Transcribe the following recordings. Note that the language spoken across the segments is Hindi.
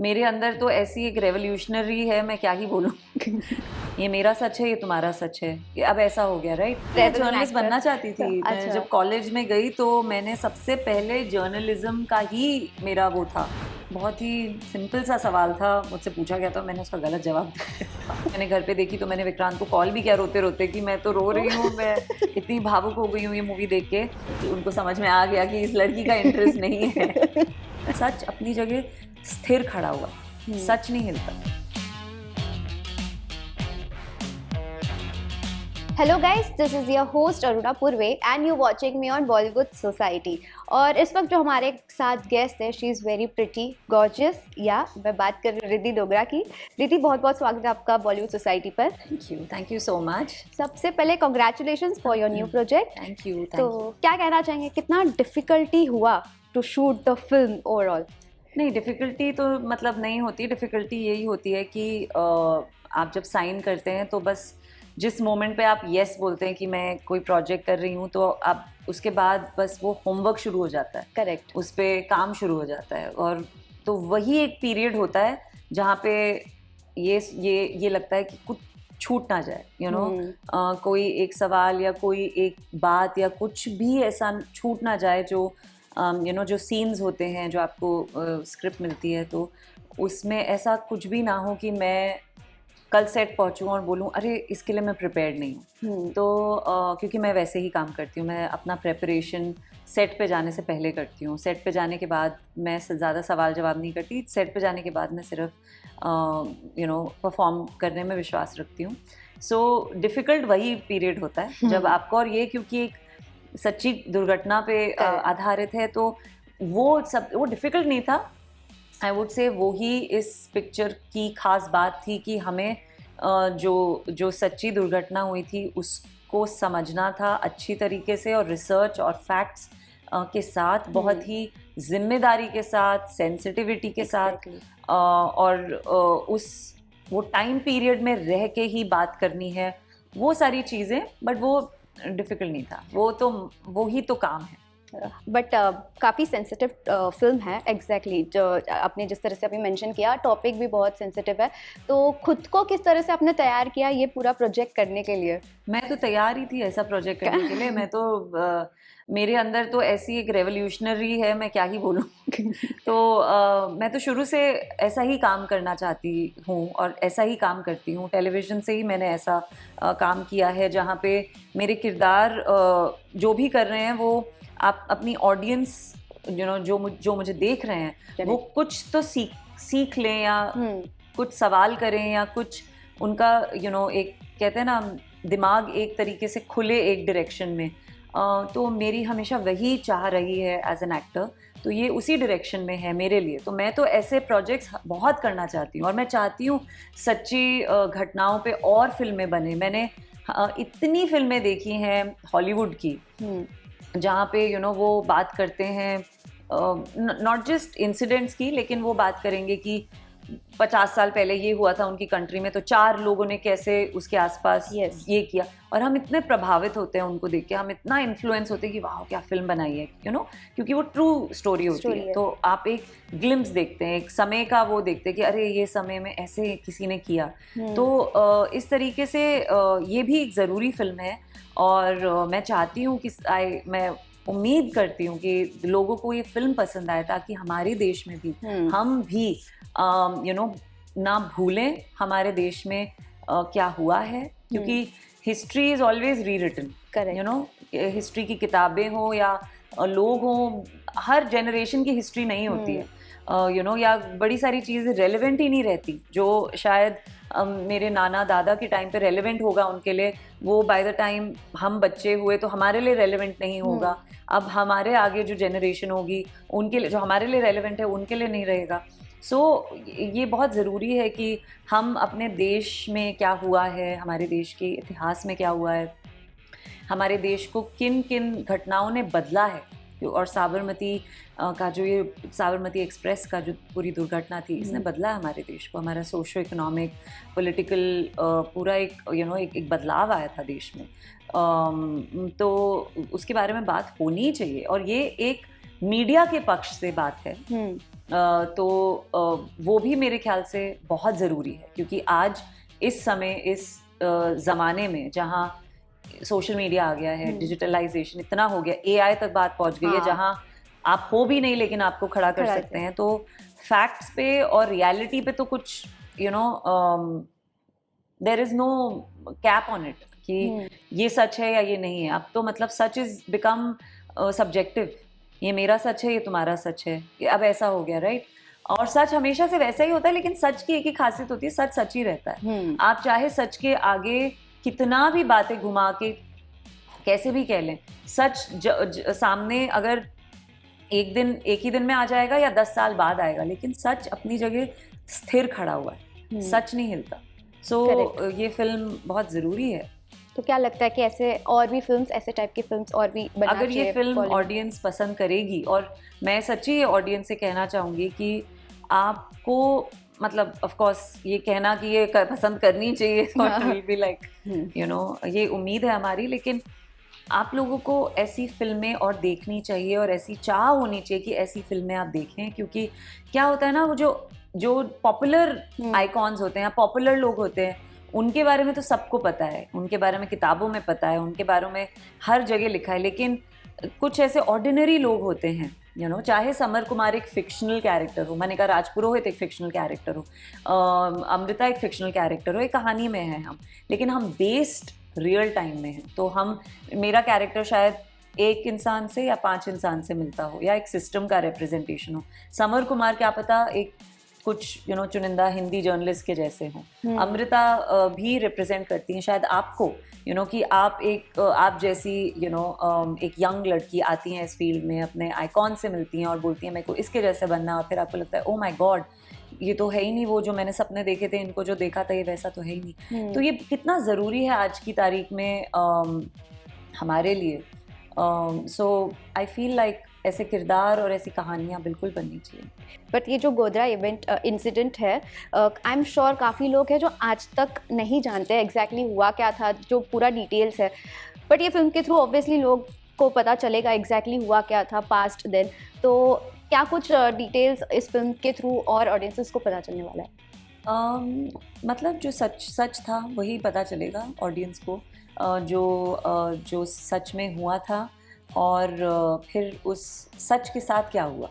मेरे अंदर तो ऐसी एक रेवोल्यूशनरी है, मैं क्या ही बोलूं। ये मेरा सच है, ये तुम्हारा सच है, ये अब ऐसा हो गया, राइट। मैं जर्नलिस्ट बनना चाहती थी। मैं जब कॉलेज में गई तो मैंने सबसे पहले जर्नलिज्म का ही मेरा वो था। बहुत ही सिंपल सा सवाल था, मुझसे पूछा गया था, मैंने उसका गलत जवाब दिया। मैंने घर पे देखी तो मैंने विक्रांत को कॉल भी किया रोते रोते कि मैं तो रो रही हूँ, मैं इतनी भावुक हो गई हूँ ये मूवी देख के। तो उनको समझ में आ गया कि इस लड़की का इंटरेस्ट नहीं है। सच अपनी जगह स्थिर खड़ा हुआ, सच नहीं हिलता। Hello guys, this is your host Aruna Purve and you watching me on Bollywood society. और इस वक्त जो हमारे साथ गेस्ट है, she is very pretty gorgeous. या मैं बात कर रही हूँ रिद्धि डोगरा की। रिद्धि, बहुत बहुत स्वागत है आपका बॉलीवुड सोसाइटी पर। Thank you so much. सबसे पहले congratulations for your new project. Thank you. तो क्या कहना चाहेंगे, कितना डिफिकल्टी हुआ to shoot the film overall? नहीं, डिफ़िकल्टी तो मतलब नहीं होती। डिफ़िकल्टी यही होती है कि आप जब साइन करते हैं तो बस जिस मोमेंट पे आप येस बोलते हैं कि मैं कोई प्रोजेक्ट कर रही हूँ, तो आप उसके बाद बस वो होमवर्क शुरू हो जाता है। करेक्ट। उस पे काम शुरू हो जाता है, और तो वही एक पीरियड होता है जहाँ पे ये लगता है कि कुछ छूट ना जाए, कोई एक सवाल या कोई एक बात या कुछ भी ऐसा छूट ना जाए जो जो सीन्स होते हैं, जो आपको स्क्रिप्ट मिलती है, तो उसमें ऐसा कुछ भी ना हो कि मैं कल सेट पहुंचूं और बोलूं अरे इसके लिए मैं प्रिपेयर्ड नहीं हूं। तो क्योंकि मैं वैसे ही काम करती हूँ, मैं अपना प्रेपरेशन सेट पे जाने से पहले करती हूँ। सेट पे जाने के बाद मैं ज़्यादा सवाल जवाब नहीं करती। सेट पे जाने के बाद मैं सिर्फ परफॉर्म करने में विश्वास रखती हूँ। सो डिफ़िकल्ट वही पीरियड होता है जब आपको, और ये क्योंकि एक सच्ची दुर्घटना पे आधारित है, तो वो डिफ़िकल्ट नहीं था। आई वुड से वो ही इस पिक्चर की खास बात थी कि हमें जो सच्ची दुर्घटना हुई थी उसको समझना था अच्छी तरीके से, और रिसर्च और फैक्ट्स के साथ, बहुत ही जिम्मेदारी के साथ, सेंसिटिविटी के साथ, और वो टाइम पीरियड में रह के ही बात करनी है, वो सारी चीज़ें। बट वो डिफ़िकल्ट नहीं था, वो ही तो काम है। बट काफ़ी सेंसिटिव फिल्म है। एग्जैक्टली जो आपने जिस तरह से अभी मेंशन किया, टॉपिक भी बहुत सेंसिटिव है। तो खुद को किस तरह से आपने तैयार किया ये पूरा प्रोजेक्ट करने के लिए? मैं तो तैयार ही थी ऐसा प्रोजेक्ट करने के लिए। मैं तो मेरे अंदर तो ऐसी एक रेवोल्यूशनरी है, मैं क्या ही बोलूं। तो मैं तो शुरू से ऐसा ही काम करना चाहती हूँ और ऐसा ही काम करती हूँ। टेलीविज़न से ही मैंने ऐसा काम किया है जहाँ पे मेरे किरदार जो भी कर रहे हैं, वो आप अपनी ऑडियंस जो मुझे देख रहे हैं, वो कुछ तो सीख लें, या कुछ सवाल करें, या कुछ उनका एक कहते हैं ना, दिमाग एक तरीके से खुले एक डायरेक्शन में। तो मेरी हमेशा वही चाह रही है एज एन एक्टर, तो ये उसी डायरेक्शन में है मेरे लिए। तो मैं तो ऐसे प्रोजेक्ट्स बहुत करना चाहती हूँ, और मैं चाहती हूँ सच्ची घटनाओं पे और फिल्में बने। मैंने इतनी फिल्में देखी हैं हॉलीवुड की जहाँ पे वो बात करते हैं नॉट जस्ट इंसिडेंट्स की, लेकिन वो बात करेंगे कि 50 साल पहले ये हुआ था उनकी कंट्री में, तो 4 लोगों ने कैसे उसके आसपास ये किया, और हम इतने प्रभावित होते हैं उनको देख के, हम इतना इन्फ्लुएंस होते हैं कि वाह क्या फिल्म बनाई है, क्योंकि वो ट्रू स्टोरी होती है। तो आप एक ग्लिम्स देखते हैं, एक समय का वो देखते हैं कि अरे ये समय में ऐसे किसी ने किया। तो इस तरीके से ये भी एक ज़रूरी फिल्म है, और मैं चाहती हूँ कि मैं उम्मीद करती हूँ कि लोगों को ये फिल्म पसंद आए, ताकि हमारे देश में भी हम भी ना भूलें हमारे देश में क्या हुआ है, क्योंकि हिस्ट्री इज़ ऑलवेज री रिटन। हिस्ट्री की किताबें हो या लोग हों, हर जनरेशन की हिस्ट्री नहीं होती है। या बड़ी सारी चीज़ें रेलेवेंट ही नहीं रहती, जो शायद मेरे नाना दादा के टाइम पे रेलेवेंट होगा उनके लिए, वो बाय द टाइम हम बच्चे हुए तो हमारे लिए रेलेवेंट नहीं होगा। अब हमारे आगे जो जनरेशन होगी उनके लिए, जो हमारे लिए रेलेवेंट है उनके लिए नहीं रहेगा। सो ये बहुत ज़रूरी है कि हम अपने देश में क्या हुआ है, हमारे देश के इतिहास में क्या हुआ है, हमारे देश को किन किन घटनाओं ने बदला है, और साबरमती का जो ये साबरमती एक्सप्रेस का जो पूरी दुर्घटना थी, इसने बदला हमारे देश को, हमारा सोशो इकोनॉमिक पॉलिटिकल पूरा एक बदलाव आया था देश में। तो उसके बारे में बात होनी चाहिए, और ये एक मीडिया के पक्ष से बात है तो वो भी मेरे ख्याल से बहुत ज़रूरी है, क्योंकि आज इस समय इस ज़माने में जहाँ सोशल मीडिया आ गया है, डिजिटलाइजेशन इतना हो गया, एआई तक बात पहुँच गई है, जहाँ आप हो भी नहीं लेकिन आपको खड़ा कर सकते हैं। तो फैक्ट्स पे और रियलिटी पे तो कुछ there is no cap on it कि ये सच है या ये नहीं है। अब तो मतलब सच इज़ बिकम सब्जेक्टिव, ये मेरा सच है, ये तुम्हारा सच है, ये अब ऐसा हो गया, राइट? और सच हमेशा से वैसा ही होता है, लेकिन सच की एक ही खासियत होती है, सच सच ही रहता है। आप चाहे सच के आगे कितना भी बातें घुमा के कैसे भी कह लें, सच सामने अगर एक ही दिन में आ जाएगा या 10 साल बाद आएगा, लेकिन सच अपनी जगह स्थिर खड़ा हुआ है, सच नहीं हिलता। सो ये फिल्म बहुत ज़रूरी है। तो क्या लगता है कि ऐसे और भी फिल्म्स, ऐसे टाइप की फिल्म्स और भी बनना अगर ये फिल्म ऑडियंस पसंद करेगी, और मैं सच्ची ऑडियंस से कहना चाहूँगी कि आपको मतलब ऑफ कोर्स ये कहना कि ये पसंद करनी चाहिए, will be like you know, ये उम्मीद है हमारी, लेकिन आप लोगों को ऐसी फिल्में और देखनी चाहिए और ऐसी चाह होनी चाहिए कि ऐसी फिल्में आप देखें। क्योंकि क्या होता है ना, वो जो पॉपुलर आइकॉन्स होते हैं, पॉपुलर लोग होते हैं, उनके बारे में तो सबको पता है, उनके बारे में किताबों में पता है, उनके बारे में हर जगह लिखा है, लेकिन कुछ ऐसे ऑर्डिनरी लोग होते हैं, यू नो, चाहे समर कुमार एक फिक्शनल कैरेक्टर हो, मनिका राजपुरोहित एक फिक्शनल कैरेक्टर हो, अमृता एक फिक्शनल कैरेक्टर हो, एक कहानी में है हम, लेकिन हम बेस्ड रियल टाइम में हैं। तो मेरा कैरेक्टर शायद एक इंसान से या 5 इंसान से मिलता हो, या एक सिस्टम का रिप्रेजेंटेशन हो। समर कुमार क्या पता एक कुछ यू नो चुनिंदा हिंदी जर्नलिस्ट के जैसे हों। अमृता भी रिप्रेजेंट करती हैं शायद आपको, यू नो, कि आप जैसी यू नो एक यंग लड़की आती हैं इस फील्ड में, अपने आइकॉन से मिलती हैं और बोलती हैं मेरे को इसके जैसे बनना, और फिर आपको लगता है ओ माय गॉड, ये तो है ही नहीं वो जो मैंने सपने देखे थे, इनको जो देखा था ये वैसा तो है ही नहीं। तो ये कितना ज़रूरी है आज की तारीख में हमारे लिए। सो आई फील लाइक ऐसे किरदार और ऐसी कहानियाँ बिल्कुल बननी चाहिए। बट ये जो गोधरा इंसिडेंट है, आई एम श्योर काफ़ी लोग हैं जो आज तक नहीं जानते एग्जैक्टली हुआ क्या था, जो पूरा डिटेल्स है, बट ये फिल्म के थ्रू ऑब्वियसली लोग को पता चलेगा एग्जैक्टली हुआ क्या था पास्ट दिन। तो क्या कुछ डिटेल्स इस फिल्म के थ्रू और ऑडियंसेस को पता चलने वाला है? मतलब जो सच था वही पता चलेगा ऑडियंस को, जो सच में हुआ था, और फिर उस सच के साथ क्या हुआ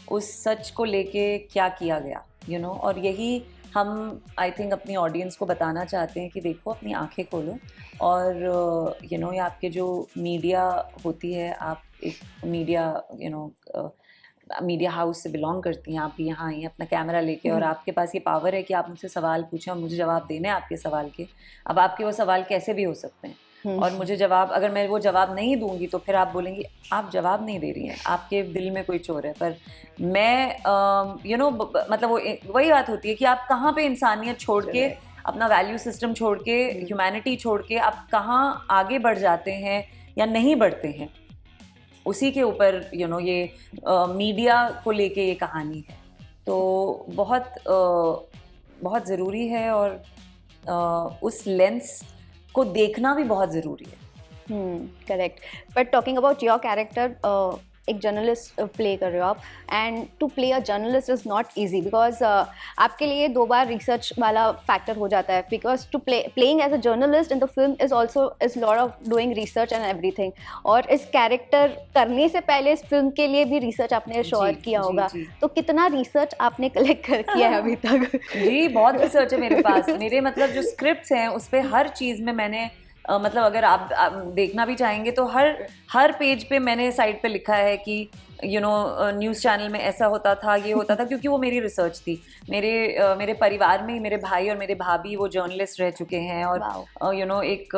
उस सच को लेके क्या किया गया, यू नो। और यही हम आई थिंक अपनी ऑडियंस को बताना चाहते हैं कि देखो, अपनी आंखें खोलो, और यू नो, ये आपके जो मीडिया होती है, आप एक media you know media house से बिलोंग करती हैं, आप भी यहाँ आई हैं अपना कैमरा लेके, और आपके पास ये पावर है कि आप मुझसे सवाल पूछें और मुझे जवाब देने हैं आपके सवाल के। अब आपके वो सवाल कैसे भी हो सकते हैं, और मुझे जवाब, अगर मैं वो जवाब नहीं दूंगी तो फिर आप बोलेंगी आप जवाब नहीं दे रही हैं, आपके दिल में कोई चोर है। पर मैं यू नो मतलब वही बात होती है कि आप कहाँ पे इंसानियत छोड़ के, अपना वैल्यू सिस्टम छोड़ के, ह्यूमैनिटी छोड़ के आप कहाँ आगे बढ़ जाते हैं या नहीं बढ़ते हैं, उसी के ऊपर यू नो ये मीडिया को लेके ये कहानी है। तो बहुत ज़रूरी है, और उस लेंस को देखना भी बहुत ज़रूरी है। Correct. But talking about your character, एक जर्नलिस्ट प्ले कर रहे हो आप, and to play a journalist is not easy, because आपके लिए 2 बार रिसर्च वाला फैक्टर हो जाता है, because to playing as a journalist in the film is also is lot of doing research and everything. और इस कैरेक्टर करने से पहले इस फिल्म के लिए भी रिसर्च आपने श्योर किया होगा, तो कितना रिसर्च आपने कलेक्ट कर किया है अभी तक? जी बहुत रिसर्च है मेरे पास। मेरे मतलब जो स्क्रिप्ट्स हैं उस पर हर चीज़ में मैंने मतलब अगर आप देखना भी चाहेंगे तो हर पेज पे मैंने साइड पे लिखा है कि यू नो न्यूज़ चैनल में ऐसा होता था, ये होता था, क्योंकि वो मेरी रिसर्च थी। मेरे परिवार में ही मेरे भाई और मेरे भाभी वो जर्नलिस्ट रह चुके हैं, और यू नो एक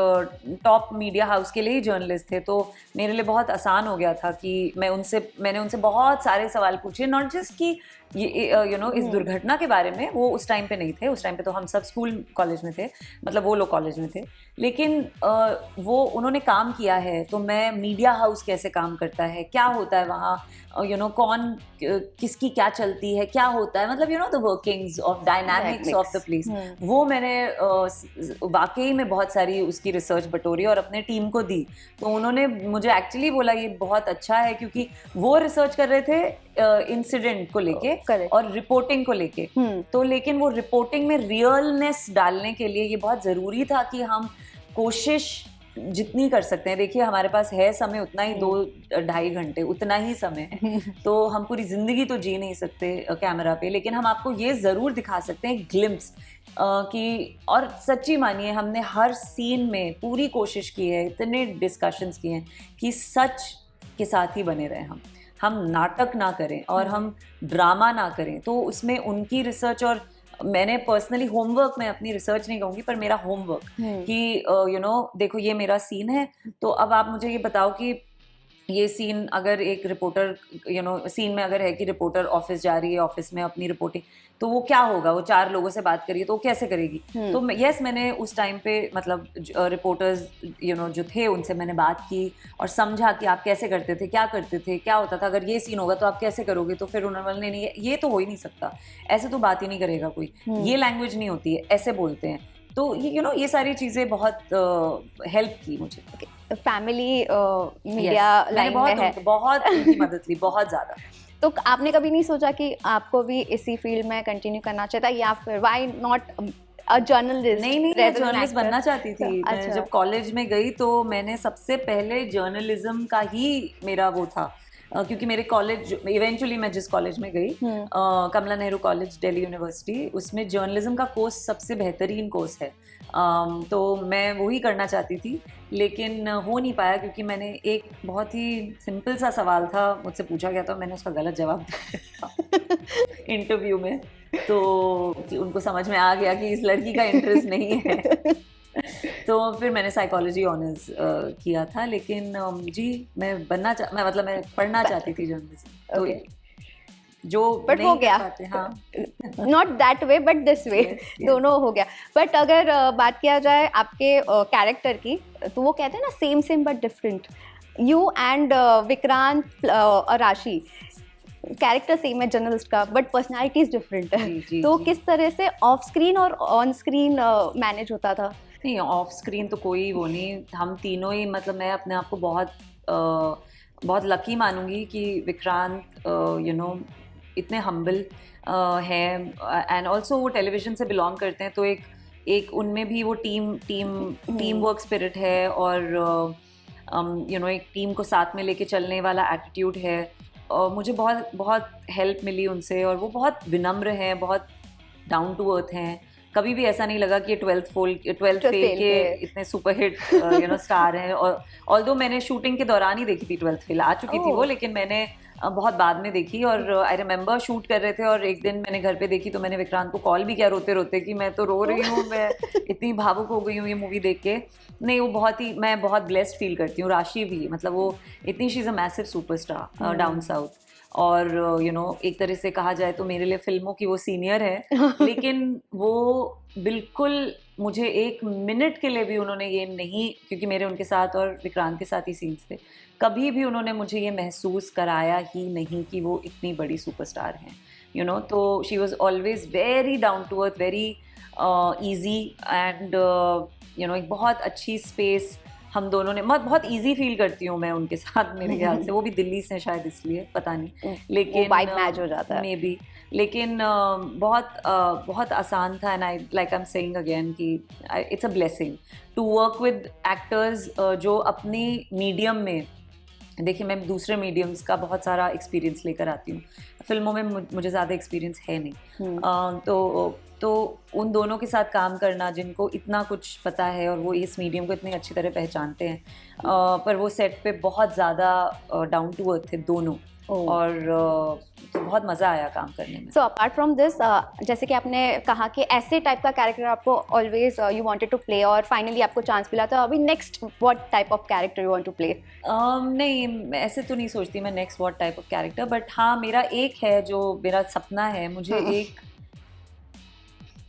टॉप मीडिया हाउस के लिए ही जर्नलिस्ट थे। तो मेरे लिए बहुत आसान हो गया था कि मैंने उनसे बहुत सारे सवाल पूछे, नॉट जस्ट कि ये यू नो इस दुर्घटना के बारे में, वो उस टाइम पे नहीं थे, उस टाइम पे तो हम सब स्कूल कॉलेज में थे, मतलब वो लोग कॉलेज में थे, लेकिन वो उन्होंने काम किया है, तो मैं मीडिया हाउस कैसे काम करता है, क्या होता है वहाँ, यू नो कौन किसकी क्या चलती है, क्या होता है, मतलब you know the workings of dynamics of the place, वो मैंने वाकई में बहुत सारी उसकी रिसर्च बटोरी और अपने टीम को दी। तो उन्होंने मुझे एक्चुअली बोला ये बहुत अच्छा है, क्योंकि वो रिसर्च कर रहे थे इंसिडेंट को लेके और रिपोर्टिंग को लेके। तो लेकिन वो रिपोर्टिंग में रियलनेस डालने के लिए ये बहुत ज़रूरी था कि हम कोशिश जितनी कर सकते हैं, देखिए हमारे पास है समय उतना ही, 2-2.5 घंटे उतना ही समय है, तो हम पूरी ज़िंदगी तो जी नहीं सकते कैमरा पे, लेकिन हम आपको ये ज़रूर दिखा सकते हैं ग्लिम्स कि, और सच्ची मानिए हमने हर सीन में पूरी कोशिश की है, इतने डिस्कशंस किए हैं कि सच के साथ ही बने रहें, हम नाटक ना करें और हम ड्रामा ना करें। तो उसमें उनकी रिसर्च, और मैंने पर्सनली होमवर्क, मैं अपनी रिसर्च नहीं कहूँगी पर मेरा होमवर्क कि यू नो देखो ये मेरा सीन है, तो अब आप मुझे ये बताओ कि ये सीन अगर एक रिपोर्टर यू नो सीन में अगर है कि रिपोर्टर ऑफिस जा रही है, ऑफिस में अपनी रिपोर्टिंग, तो वो क्या होगा, वो 4 लोगों से बात करिए तो वो कैसे करेगी। तो यस मैंने उस टाइम पे मतलब रिपोर्टर्स यू नो जो थे उनसे मैंने बात की और समझा कि आप कैसे करते थे, क्या करते थे, क्या होता था, अगर ये सीन होगा तो आप कैसे करोगे। तो फिर उन्होंने बोला नहीं ये तो हो ही नहीं सकता, ऐसे तो बात ही नहीं करेगा कोई, ये लैंग्वेज नहीं होती है, ऐसे बोलते हैं। तो ये यू नो ये सारी चीज़ें बहुत हेल्प की मुझे। फैमिली मीडिया लाइन में है, बहुत उनकी मदद ली, बहुत ज़्यादा। तो आपने कभी नहीं सोचा कि आपको भी इसी फील्ड में कंटिन्यू करना चाहिए था, या फिर व्हाई नॉट अ जर्नलिस्ट? नहीं मैं जर्नलिस्ट बनना चाहती थी। अच्छा। मैं जब कॉलेज में गई तो मैंने सबसे पहले जर्नलिज्म का ही मेरा वो था, क्योंकि मेरे कॉलेज इवेंचुअली मैं जिस कॉलेज में गई कमला नेहरू कॉलेज दिल्ली यूनिवर्सिटी, उसमें जर्नलिज्म का कोर्स सबसे बेहतरीन कोर्स है। तो मैं वही करना चाहती थी, लेकिन हो नहीं पाया क्योंकि मैंने एक बहुत ही सिंपल सा सवाल था मुझसे पूछा गया था, मैंने उसका गलत जवाब दिया इंटरव्यू में, तो उनको समझ में आ गया कि इस लड़की का इंटरेस्ट नहीं है। तो फिर मैंने साइकोलॉजी ऑनर्स किया था, लेकिन जी मैं मैं पढ़ना चाहती थी जर्नलिज्म, तो जो बट हो गया, हाँ not that way but this way, दोनों हो गया। बट अगर बात किया जाए आपके कैरेक्टर की, तो वो कहते हैं ना same same but different, you and Vikrant और राशि, कैरेक्टर सेम है जर्नलिस्ट का बट पर्सनालिटीज डिफरेंट है। तो किस तरह से ऑफ स्क्रीन और ऑन स्क्रीन मैनेज होता था? नहीं ऑफ स्क्रीन तो कोई वो नहीं, हम तीनों ही, मतलब मैं अपने आप को बहुत लकी मानूंगी कि विक्रांत यू नो इतने हम्बल हैं, एंड ऑल्सो वो टेलीविज़न से बिलोंग करते हैं, तो एक उनमें भी वो टीम वर्क स्पिरिट है, और यू नो एक टीम को साथ में लेके चलने वाला एटीट्यूड है। मुझे बहुत हेल्प मिली उनसे, और वो बहुत विनम्र हैं, बहुत डाउन टू अर्थ हैं। कभी भी ऐसा नहीं लगा कि 12th फेल के इतने सुपरहिट यू नो स्टार हैं। और ऑल्दो मैंने शूटिंग के दौरान ही देखी थी 12th फेल, आ चुकी थी वो, लेकिन मैंने बहुत बाद में देखी। और आई रिमेंबर शूट कर रहे थे और एक दिन मैंने घर पे देखी, तो मैंने विक्रांत को कॉल भी किया रोते रोते कि मैं तो रो रही हूँ, मैं इतनी भावुक हो गई हूँ ये मूवी देख के। नहीं वो मैं बहुत ब्लेस्ड फील करती हूँ। राशि भी, मतलब वो इतनी, she is a massive superstar down south, और यू नो एक तरह से कहा जाए तो मेरे लिए फिल्मों की वो सीनियर है, लेकिन वो बिल्कुल मुझे 1 मिनट के लिए भी उन्होंने ये नहीं, क्योंकि मेरे उनके साथ और विक्रांत के साथ ही सीन्स थे, कभी भी उन्होंने मुझे ये महसूस कराया ही नहीं कि वो इतनी बड़ी सुपरस्टार हैं, यू नो। तो she was always very down to earth, very easy, and you know एक बहुत अच्छी स्पेस हम दोनों ने, बहुत इजी फील करती हूँ मैं उनके साथ, मेरे ख्याल से। वो भी दिल्ली से शायद इसलिए, पता नहीं, लेकिन वाइब मैच हो जाता है मे बी, लेकिन बहुत आसान था। And I like I am saying again कि it's a blessing to work with actors जो अपनी मीडियम में, देखिए मैं दूसरे मीडियम्स का बहुत सारा एक्सपीरियंस लेकर आती हूँ, फिल्मों में मुझे ज़्यादा एक्सपीरियंस है नहीं, तो उन दोनों के साथ काम करना जिनको इतना कुछ पता है और वो इस मीडियम को इतनी अच्छी तरह पहचानते हैं, पर वो सेट पे बहुत ज़्यादा डाउन टू अर्थ थे दोनों, और तो बहुत मज़ा आया काम करने में। सो अपार्ट फ्रॉम दिस, जैसे कि आपने कहा कि ऐसे टाइप का कैरेक्टर आपको always you wanted to play, और फाइनली आपको चांस मिला, तो अभी next what type of character you want to play? नहीं ऐसे तो नहीं सोचती मैं next what type of character, but हाँ मेरा एक है जो मेरा सपना है, मुझे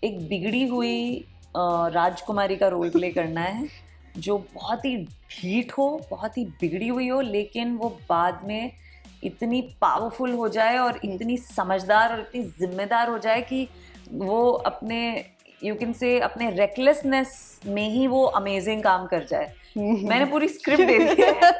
एक बिगड़ी हुई राजकुमारी का रोल प्ले करना है, जो बहुत ही ढीठ हो, बहुत ही बिगड़ी हुई हो, लेकिन वो बाद में इतनी पावरफुल हो जाए और इतनी समझदार और इतनी जिम्मेदार हो जाए कि वो अपने यू कैन से अपने रेकलेसनेस में ही वो अमेजिंग काम कर जाए। मैंने पूरी स्क्रिप्ट दे दी है,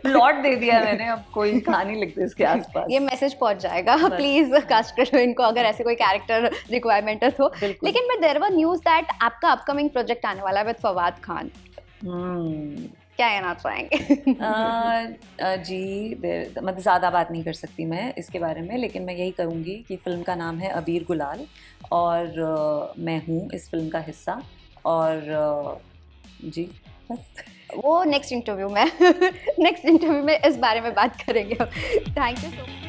प्लॉट दे दिया है मैंने, अब कोई कहानी लिख दे इसके आसपास। ये मैसेज पहुंच जाएगा, प्लीज कास्ट करो इनको अगर ऐसे कोई कैरेक्टर रिक्वायरमेंट है तो। लेकिन मैं देयर वर न्यूज दैट आपका अपकमिंग प्रोजेक्ट आने वाला है विद फवाद खान, क्या कहना चाहेंगे? जी मतलब ज़्यादा बात नहीं कर सकती मैं इसके बारे में, लेकिन मैं यही कहूँगी कि फ़िल्म का नाम है अबीर गुलाल और मैं हूँ इस फिल्म का हिस्सा। और जी बस वो नेक्स्ट इंटरव्यू में नेक्स्ट इंटरव्यू में इस बारे में बात करेंगे। Thank you so much.